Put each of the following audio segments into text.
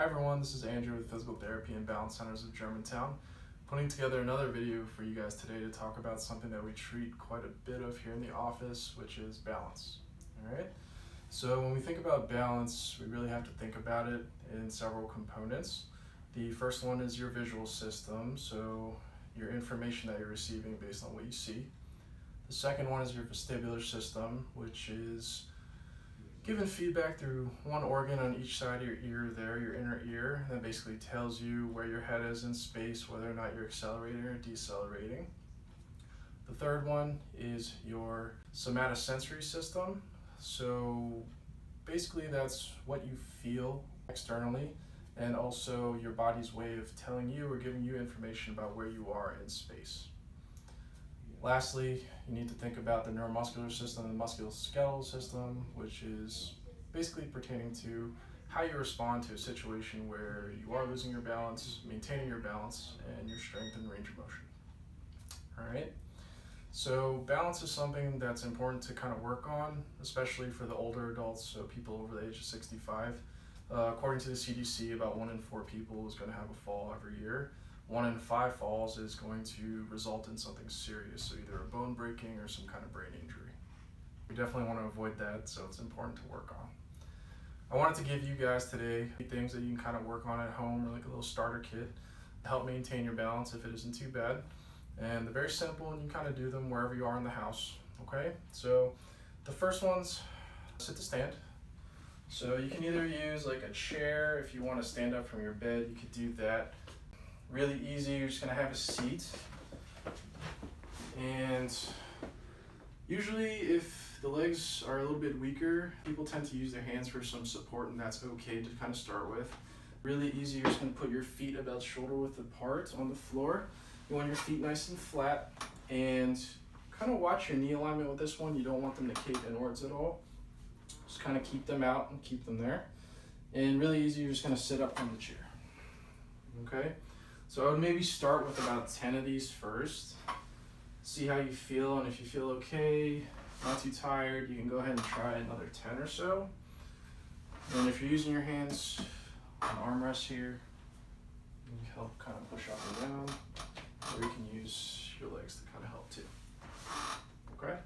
Hi everyone, this is Andrew with Physical Therapy and Balance Centers of Germantown, putting together another video for you guys today to talk about something that we treat quite a bit of here in the office, which is balance. Alright, so when we think about balance, we really have to think about it in several components. The first one is your visual system, so your information that you're receiving based on what you see. The second one is your vestibular system, which is giving feedback through one organ on each side of your ear there, your inner ear. That basically tells you where your head is in space, whether or not you're accelerating or decelerating. The third one is your somatosensory system. So basically that's what you feel externally and also your body's way of telling you or giving you information about where you are in space. Lastly, you need to think about the neuromuscular system and the musculoskeletal system, which is basically pertaining to how you respond to a situation where you are losing your balance, maintaining your balance, and your strength and range of motion. Alright, so balance is something that's important to kind of work on, especially for the older adults, so people over the age of 65. According to the CDC, about 1 in 4 people is going to have a fall every year. 1 in 5 falls is going to result in something serious, so either a bone breaking or some kind of brain injury. We definitely want to avoid that, so it's important to work on. I wanted to give you guys today things that you can kind of work on at home, or like a little starter kit to help maintain your balance if it isn't too bad. And they're very simple, and you kind of do them wherever you are in the house, okay? So the first one's sit to stand. So you can either use like a chair if you want to stand up from your bed, you could do that. Really easy, you're just gonna have a seat. And usually if the legs are a little bit weaker, people tend to use their hands for some support, and that's okay to kind of start with. Really easy, you're just gonna put your feet about shoulder width apart on the floor. You want your feet nice and flat, and kind of watch your knee alignment with this one. You don't want them to cave inwards at all. Just kind of keep them out and keep them there. And really easy, you're just gonna sit up from the chair, okay? So I would maybe start with about 10 of these first. See how you feel, and if you feel okay, not too tired, you can go ahead and try another 10 or so. And if you're using your hands on armrests here, you can help kind of push up and down, or you can use your legs to kind of help too. Okay?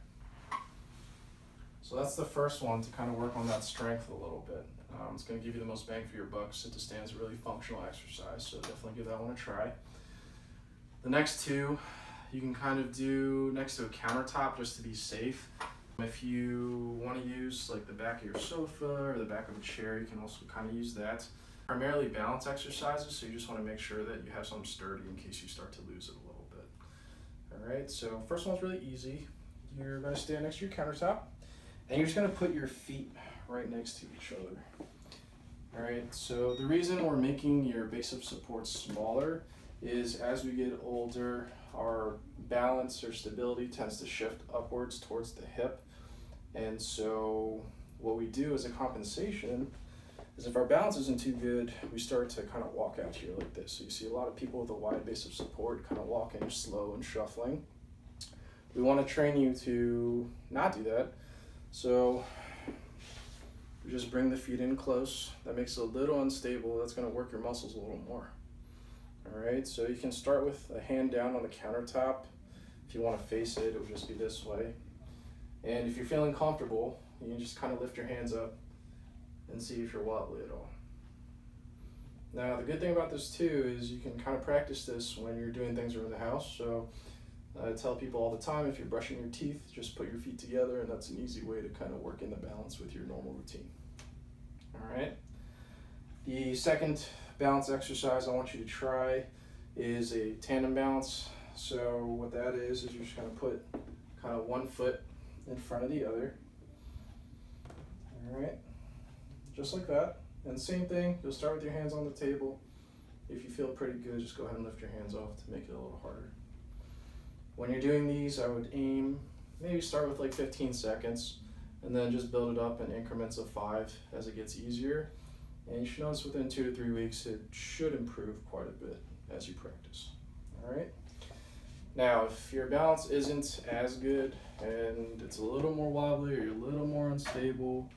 So that's the first one, to kind of work on that strength a little bit. It's going to give you the most bang for your buck. Sit to stand is a really functional exercise, so definitely give that one a try. The next two, you can kind of do next to a countertop just to be safe. If you want to use like the back of your sofa or the back of a chair, you can also kind of use that. Primarily balance exercises, so you just want to make sure that you have something sturdy in case you start to lose it a little bit. Alright, so first one's really easy. You're going to stand next to your countertop, and you're just going to put your feet right next to each other. Alright, so the reason we're making your base of support smaller is as we get older, our balance or stability tends to shift upwards towards the hip. And so what we do as a compensation is if our balance isn't too good, we start to kind of walk out here like this. So you see a lot of people with a wide base of support kind of walking slow and shuffling. We want to train you to not do that. So we just bring the feet in close. That makes it a little unstable. That's going to work your muscles a little more. Alright, so you can start with a hand down on the countertop. If you want to face it, it will just be this way. And if you're feeling comfortable, you can just kind of lift your hands up and see if you're wobbly at all. Now, the good thing about this too is you can kind of practice this when you're doing things around the house. So I tell people all the time, if you're brushing your teeth, just put your feet together, and that's an easy way to kind of work in the balance with your normal routine. Alright. The second balance exercise I want you to try is a tandem balance. So what that is you're just going to put kind of one foot in front of the other. Alright. Just like that. And same thing, you'll start with your hands on the table. If you feel pretty good, just go ahead and lift your hands off to make it a little harder. When you're doing these, I would aim, maybe start with like 15 seconds, and then just build it up in increments of 5 as it gets easier. And you should notice within 2 to 3 weeks, it should improve quite a bit as you practice. Alright? Now, if your balance isn't as good, and it's a little more wobbly, or you're a little more unstable,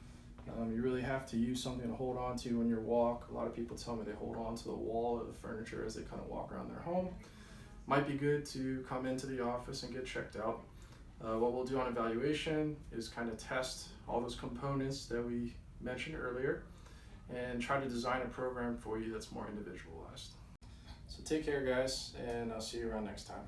You really have to use something to hold on to when you walk. A lot of people tell me they hold on to the wall of the furniture as they kind of walk around their home. Might be good to come into the office and get checked out. What we'll do on evaluation is kind of test all those components that we mentioned earlier and try to design a program for you that's more individualized. So take care, guys, and I'll see you around next time.